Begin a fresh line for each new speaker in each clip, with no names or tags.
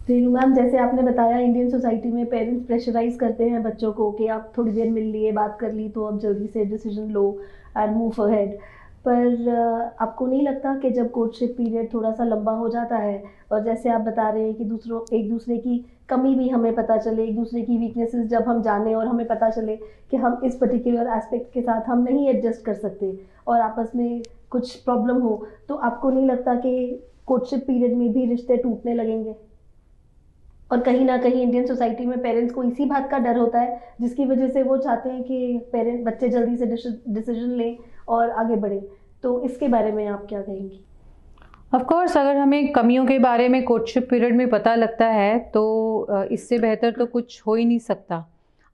Renu ma'am, जैसे आपने बताया इंडियन सोसाइटी में पेरेंट्स प्रेशराइज करते हैं बच्चों को कि आप थोड़ी देर मिल लिए, बात कर ली तो अब जल्दी से decision low and move ahead. पर आपको नहीं लगता कि जब कोर्टशिप पीरियड थोड़ा सा लंबा हो जाता है और जैसे आप बता रहे हैं कि दूसरों एक दूसरे की कमी भी हमें पता चले, एक दूसरे की वीकनेसेस जब हम जाने और हमें पता चले कि हम इस पर्टिकुलर एस्पेक्ट के साथ हम नहीं एडजस्ट कर सकते और आपस में कुछ प्रॉब्लम हो, तो आपको नहीं लगता कि कोर्टशिप पीरियड में भी रिश्ते टूटने लगेंगे? और कहीं ना कहीं इंडियन सोसाइटी में पेरेंट्स को इसी बात का डर होता है जिसकी वजह से वो चाहते हैं कि पेरेंट बच्चे जल्दी से डिसीजन लें और आगे बढ़े। तो इसके बारे में आप क्या कहेंगी?
ऑफ कोर्स, अगर हमें कमियों के बारे में कोर्टशिप पीरियड में पता लगता है तो इससे बेहतर तो कुछ हो ही नहीं सकता।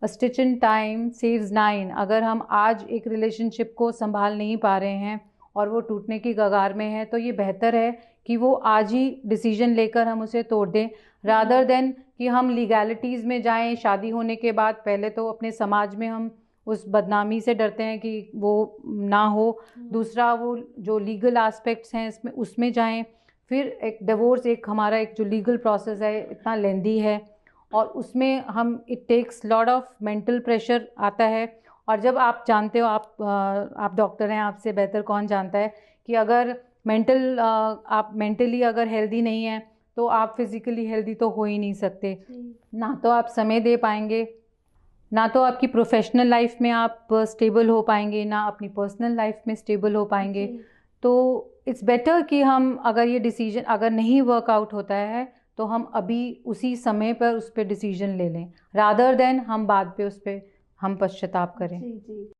अ stitch in time saves nine. अगर हम आज एक रिलेशनशिप को संभाल नहीं पा रहे हैं और वो टूटने की कगार में है, तो ये बेहतर है कि वो आज ही डिसीजन लेकर हम उसे तोड़ दें, रादर देन कि हम लीगैलिटीज़ में जाएं। शादी होने के बाद पहले तो अपने समाज में हम उस बदनामी से डरते हैं कि वो ना हो, दूसरा वो जो लीगल एस्पेक्ट्स हैं इसमें उसमें जाएं, फिर एक डिवोर्स, एक हमारा एक जो लीगल प्रोसेस है इतना लेंदी है और उसमें हम it takes lot of mental pressure आता है। और जब आप जानते हो, आप डॉक्टर हैं, आपसे बेहतर कौन जानता है कि अगर आप मेंटली अगर हेल्दी नहीं हैं तो आप फिज़िकली हेल्दी तो हो ही नहीं सकते। ना तो आप समय दे पाएंगे, ना तो आपकी प्रोफेशनल लाइफ में आप स्टेबल हो पाएंगे, ना अपनी पर्सनल लाइफ में स्टेबल हो पाएंगे। तो इट्स बेटर कि हम, अगर ये डिसीजन अगर नहीं वर्कआउट होता है तो हम अभी उसी समय पर उस पर डिसीजन ले लें, रादर देन हम बाद पे उस पर हम पश्चाताप करें।
जी जी।